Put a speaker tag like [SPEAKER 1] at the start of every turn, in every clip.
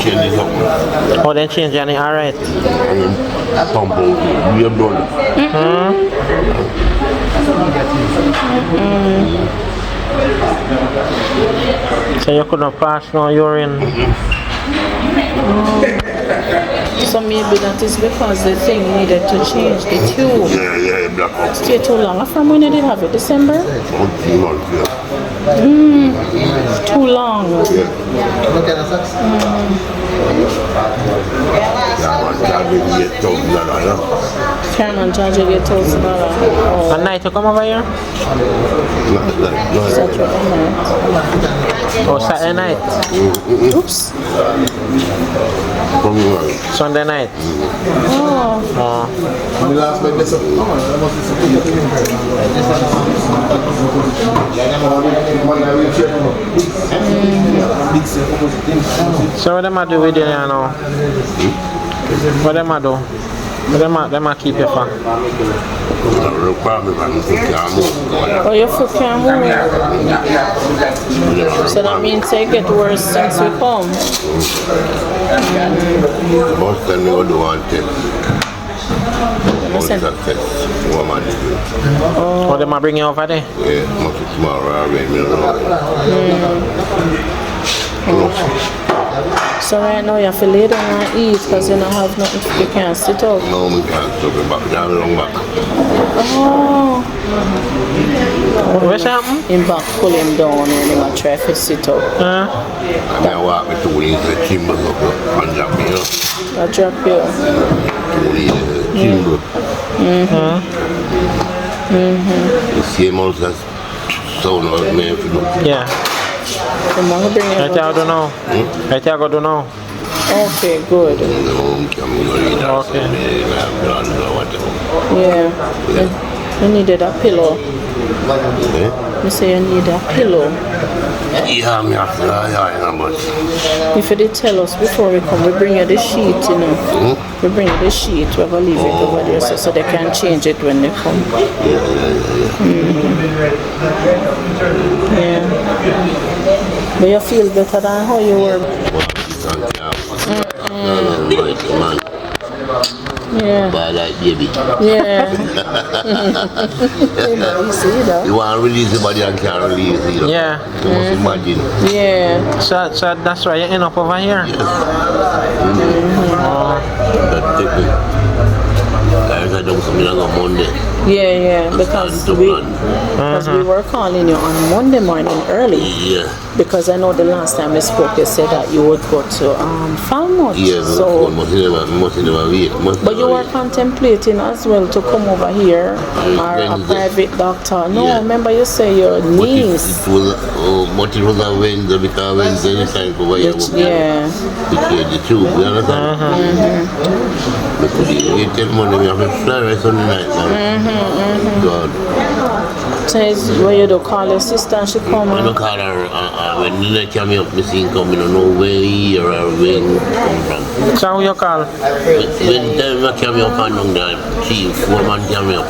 [SPEAKER 1] change it up.
[SPEAKER 2] Oh, then change Johnny, alright.
[SPEAKER 1] Pump out, we have done.
[SPEAKER 2] So you could not pass no urine.
[SPEAKER 3] So maybe that is because the thing needed to change the tube.
[SPEAKER 1] Yeah, black out.
[SPEAKER 3] Stay too long. From when you did have it? December?
[SPEAKER 1] 2 months, yeah.
[SPEAKER 3] Too long.
[SPEAKER 1] Yeah, man, charge me $8,000,
[SPEAKER 3] Cameron charge you $8,000.
[SPEAKER 2] At night you come over here?
[SPEAKER 1] No.
[SPEAKER 3] Saturday night.
[SPEAKER 2] Oh, Saturday night?
[SPEAKER 3] Oops.
[SPEAKER 1] From where?
[SPEAKER 2] Sunday night?
[SPEAKER 3] Oh.
[SPEAKER 2] So what them I do with you now? What them I do? What them I keep you for?
[SPEAKER 3] Oh, your foot can't move. So that means they get worse since we come.
[SPEAKER 1] Most time you do one test.
[SPEAKER 3] Listen.
[SPEAKER 2] Oh, them I bring you over there?
[SPEAKER 1] Yeah, must be tomorrow.
[SPEAKER 3] So right now you have to lay down and eat because you don't have nothing, you can't sit up.
[SPEAKER 1] No, we can't stop it back down long back.
[SPEAKER 3] Oh.
[SPEAKER 2] What's happening?
[SPEAKER 3] Him back pull him down and he might try to sit up.
[SPEAKER 1] And I walk me to the chimble up and drop me up.
[SPEAKER 3] I'll drop you.
[SPEAKER 1] To the chimble. The same old as sound of me.
[SPEAKER 2] Yeah.
[SPEAKER 3] The mom bring it
[SPEAKER 2] I don't know. I don't know.
[SPEAKER 3] Okay, good.
[SPEAKER 2] Okay.
[SPEAKER 3] Yeah. You needed a pillow. You say you need a pillow.
[SPEAKER 1] Yeah, me after that, but
[SPEAKER 3] If you did tell us before we come, we bring you the sheet, you know. We bring you the sheet, we're going to leave it over there so they can change it when they come. Yeah. But you feel better than how you were. Yeah.
[SPEAKER 1] Bad like baby.
[SPEAKER 3] Yeah. You see that?
[SPEAKER 1] You want to release the body and can't release it.
[SPEAKER 2] Yeah.
[SPEAKER 1] You must imagine.
[SPEAKER 3] Yeah.
[SPEAKER 2] So that's why you end up over here?
[SPEAKER 1] Yes. That technique. I don't come in on Monday.
[SPEAKER 3] Yeah, because we were calling you on Monday morning early.
[SPEAKER 1] Yeah.
[SPEAKER 3] Because I know the last time we spoke, you said that you would go to Falmouth.
[SPEAKER 1] Yeah,
[SPEAKER 3] so,
[SPEAKER 1] must never wait.
[SPEAKER 3] but you were contemplating as well to come over here or a private doctor. No,
[SPEAKER 1] Yeah.
[SPEAKER 3] remember you say your niece.
[SPEAKER 1] It was a Wednesday because Wednesday is time for where you
[SPEAKER 3] Yeah.
[SPEAKER 1] to change the tube. You understand? You tell money we have to fly right Sunday night now. God.
[SPEAKER 3] Says where you do call your sister and she come.
[SPEAKER 1] I don't call her when Nina came up, I see come, I don't know where he or where he come from.
[SPEAKER 2] So who you call?
[SPEAKER 1] When time I came up and down there, 3-4 man came up.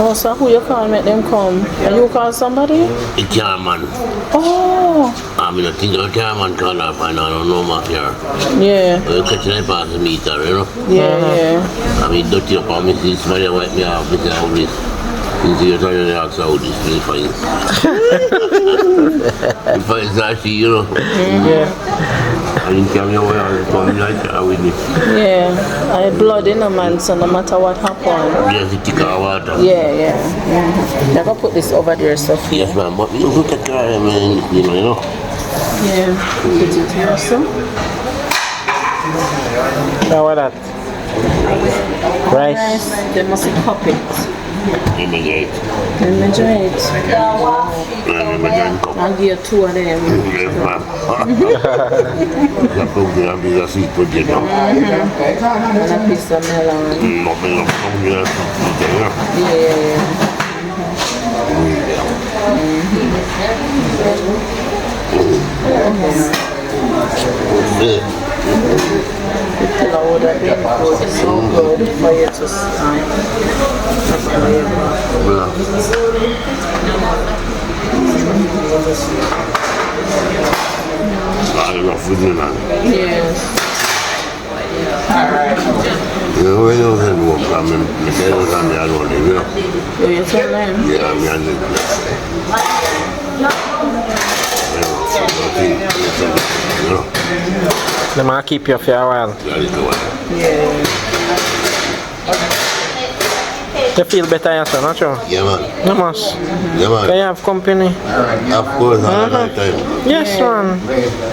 [SPEAKER 3] Oh, so who you call make them come? And you call somebody?
[SPEAKER 1] The chairman.
[SPEAKER 3] Oh.
[SPEAKER 1] I mean, I think the chairman called up and I don't know my here.
[SPEAKER 3] Yeah.
[SPEAKER 1] You catch the pass the meter, you know?
[SPEAKER 3] Yeah.
[SPEAKER 1] I mean, dirty up on me, see somebody wipe me off with all this. Since you're trying to ask how this is fine. If it's actually, you know.
[SPEAKER 2] Yeah.
[SPEAKER 1] I didn't come your way all the time like that with it.
[SPEAKER 3] Yeah. I had blood in a man, so no matter what happened.
[SPEAKER 1] Yes, it take our water.
[SPEAKER 3] Yeah. They're going to put this over there, Sophia.
[SPEAKER 1] Yes, ma'am, but you don't take care of me, you know.
[SPEAKER 3] Yeah. Put it here, so.
[SPEAKER 2] Now what that? Rice.
[SPEAKER 3] They must cup it.
[SPEAKER 1] Immigrate.
[SPEAKER 3] Immigrate.
[SPEAKER 1] Immigrate cup.
[SPEAKER 3] I'll give you 2 of them.
[SPEAKER 1] Yes, ma'am. You're probably going to be a sweet potato.
[SPEAKER 3] And a piece of melon.
[SPEAKER 1] Nothing of some here,
[SPEAKER 3] Yeah. The pillow would have been good, so good for you to sign.
[SPEAKER 1] Enough with me, man.
[SPEAKER 3] Yes.
[SPEAKER 1] You know, when you said work, I mean, the parents and me alone, you know.
[SPEAKER 3] So you tell them?
[SPEAKER 1] Yeah, me and the you know.
[SPEAKER 2] They might keep you for a while.
[SPEAKER 3] Yeah.
[SPEAKER 2] You feel better yourself, not true?
[SPEAKER 1] Yeah, man.
[SPEAKER 2] You must.
[SPEAKER 1] Yeah, man.
[SPEAKER 2] Can you have company?
[SPEAKER 1] Of course, all the time.
[SPEAKER 2] Yes, man.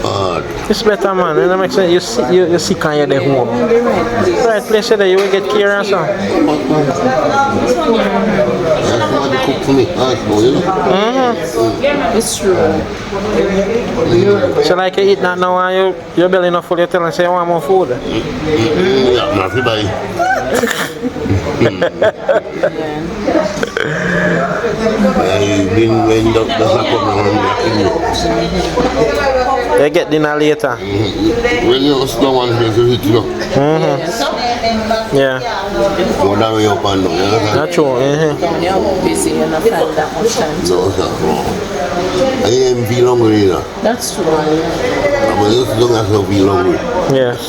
[SPEAKER 1] But
[SPEAKER 2] It's better, man. And that makes sense. You sick and you're there home. Right place there, you will get care and so.
[SPEAKER 1] that's what they cook for me. That's what, you know.
[SPEAKER 3] It's true.
[SPEAKER 2] So like you eat that now and your belly not full, you tell them say you want more food.
[SPEAKER 1] Yeah, not everybody. When doctors are coming around,
[SPEAKER 2] They get dinner later.
[SPEAKER 1] when you slow one place, you eat, you know.
[SPEAKER 2] Yeah.
[SPEAKER 1] Go down with your pan, you know.
[SPEAKER 2] That's true.
[SPEAKER 3] When you're busy, you're not finding that much time.
[SPEAKER 1] No, sir. I ain't feel hungry either.
[SPEAKER 3] That's true.
[SPEAKER 1] But you don't have to feel hungry.
[SPEAKER 2] Yes.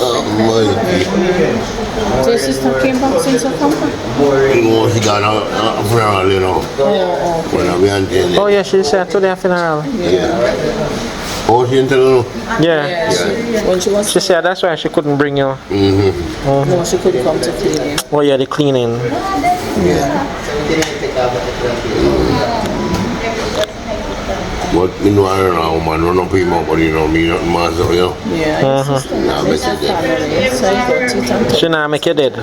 [SPEAKER 3] So your sister came back since you come back?
[SPEAKER 1] You know, she got a funeral, you know. When I be until
[SPEAKER 2] Oh yeah, she said today a funeral.
[SPEAKER 1] yeah. Oh, she didn't tell you?
[SPEAKER 2] Yeah.
[SPEAKER 3] When she was
[SPEAKER 2] She said that's why she couldn't bring you.
[SPEAKER 3] no, she couldn't come to cleaning.
[SPEAKER 2] Oh yeah, the cleaning.
[SPEAKER 1] But you know, I don't know, man, run up him up, but you know, me not myself, you know.
[SPEAKER 3] Yeah, your sister.
[SPEAKER 1] Nah,
[SPEAKER 3] It's a family. So you got teeth and
[SPEAKER 2] She not make you dead.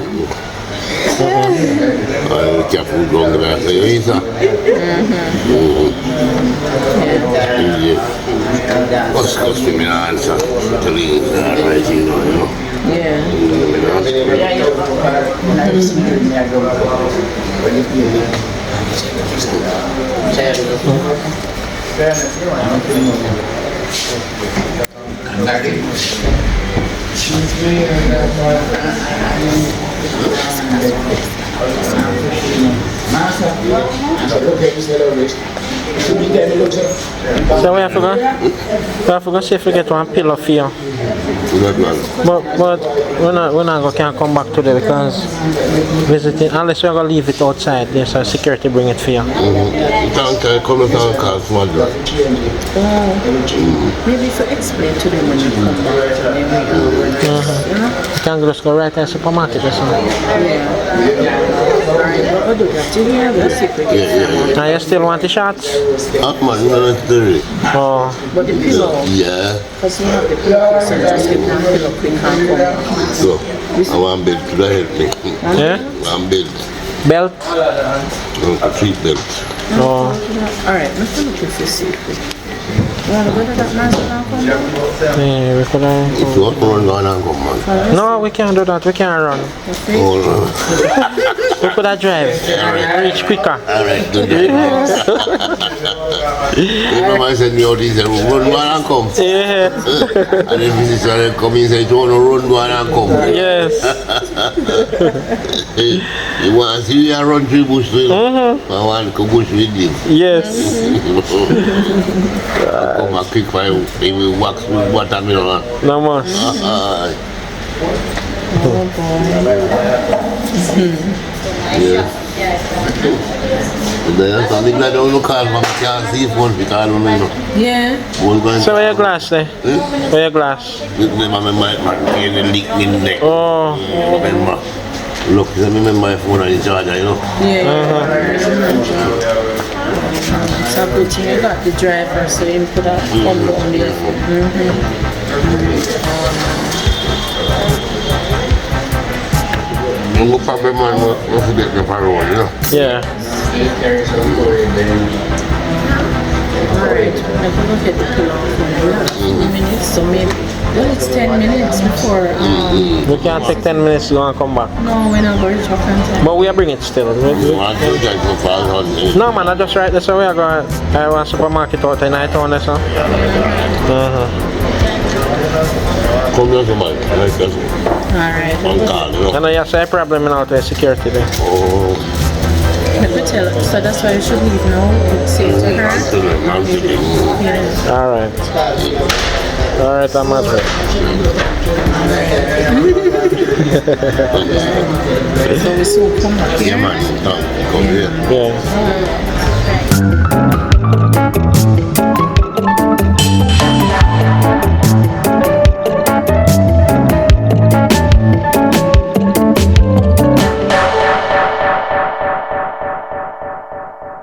[SPEAKER 1] I careful going to that. Say, hey, sir. What's costing me an answer? Tell you that, right, you know.
[SPEAKER 3] yeah.
[SPEAKER 2] So we have to go? We have to go see if we get one pillow for you. But we're not can't come back today because visiting unless we're gonna leave it outside. There's a security bring it for you.
[SPEAKER 1] You can't come and call small.
[SPEAKER 3] Maybe if you explain to them when you come back, maybe
[SPEAKER 2] You can just go right to the supermarket or something.
[SPEAKER 3] Alright, do that. You have a secret.
[SPEAKER 2] Now you still want the shots?
[SPEAKER 1] Up, man, you know, that's the
[SPEAKER 2] Oh,
[SPEAKER 3] But the pillow,
[SPEAKER 1] yeah.
[SPEAKER 3] because you have the pillow, so just give them a pillow quick and come.
[SPEAKER 1] So, I want belt to help me.
[SPEAKER 2] yeah?
[SPEAKER 1] One belt.
[SPEAKER 2] Belt?
[SPEAKER 1] Treat belt.
[SPEAKER 2] Oh.
[SPEAKER 3] Alright, let's look if you see it. You want to go to that man's and come down?
[SPEAKER 2] Yeah, we could
[SPEAKER 1] If you want to run, go on and come, man.
[SPEAKER 2] No, we can't do that. We can't run.
[SPEAKER 1] Oh, no.
[SPEAKER 2] We could have drive. Reach quicker.
[SPEAKER 1] Alright, good. Remember I said me out, he said, run, go on and come.
[SPEAKER 2] Yeah.
[SPEAKER 1] And then visitor come in and say, you want to run, go on and come.
[SPEAKER 2] Yes.
[SPEAKER 1] You want to see you run through bush, you know? I want to go bush with you.
[SPEAKER 2] Yes.
[SPEAKER 1] Come and quick fire, they will wax with watermelon.
[SPEAKER 2] No must.
[SPEAKER 1] Yeah. There's something that I don't look at, but I can't see phone because I don't know.
[SPEAKER 3] Yeah.
[SPEAKER 2] So where your glass there? Where your glass?
[SPEAKER 1] Remember my leak in the neck.
[SPEAKER 2] Oh.
[SPEAKER 1] Remember. Look, I remember my phone on the charger, you know.
[SPEAKER 3] Yeah. So good thing you got the driver, so you put that on there.
[SPEAKER 1] No problem, man. What's the bit of road, you know?
[SPEAKER 2] Yeah.
[SPEAKER 3] Alright, I'm gonna get the pillow for 2 minutes, so maybe, well, it's 10 minutes before,
[SPEAKER 2] We can't take 10 minutes to go and come back.
[SPEAKER 3] no, we're not going to talk on time.
[SPEAKER 2] But we are bringing it still.
[SPEAKER 1] I don't think so far on it.
[SPEAKER 2] No man, I just right there, so we are going to a supermarket out in night on there, so.
[SPEAKER 1] Come here, somebody. Like that.
[SPEAKER 3] Alright,
[SPEAKER 1] One call, you know.
[SPEAKER 2] I know you have a problem in out there, security there.
[SPEAKER 1] Oh,
[SPEAKER 3] let me tell her, so that's why you should leave now, say to her.
[SPEAKER 1] I'm telling you.
[SPEAKER 3] Yeah.
[SPEAKER 2] Alright. Alright, I'm at it.
[SPEAKER 3] So we soon come back.
[SPEAKER 1] Yeah, man. Come here.
[SPEAKER 2] Yeah.